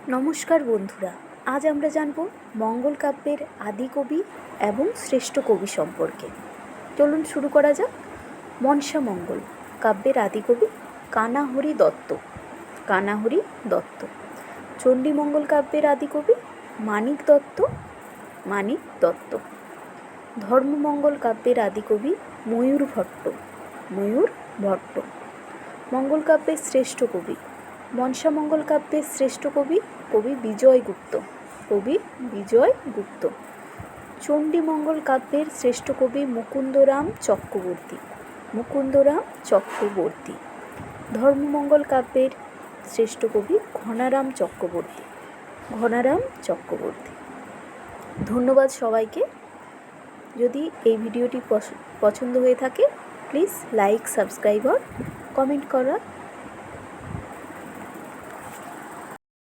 নমস্কার বন্ধুরা, আজ আমরা জানব মঙ্গল কাব্যের আদি কবি এবং শ্রেষ্ঠ কবি সম্পর্কে। চলুন শুরু করা যাক। মনসামঙ্গল কাব্যের আদি কবি কানাহরি দত্ত। কানাহরি দত্ত। চণ্ডীমঙ্গল কাব্যের আদি কবি মানিক দত্ত। মানিক দত্ত। ধর্মমঙ্গল কাব্যের আদি কবি ময়ূর ভট্ট। ময়ূর ভট্ট। মঙ্গল কাব্যের শ্রেষ্ঠ কবি মনসামঙ্গল কাব্যের শ্রেষ্ঠ কবি কবি বিজয় গুপ্ত। কবি বিজয় গুপ্ত। চণ্ডীমঙ্গল কাব্যের শ্রেষ্ঠ কবি মুকুন্দরাম চক্রবর্তী। মুকুন্দরাম চক্রবর্তী। ধর্মমঙ্গল কাব্যের শ্রেষ্ঠ কবি ঘনারাম চক্রবর্তী। ঘনারাম চক্রবর্তী। ধন্যবাদ সবাইকে। যদি এই ভিডিওটি পছন্দ হয়ে থাকে প্লিজ লাইক, সাবস্ক্রাইব আর কমেন্ট করা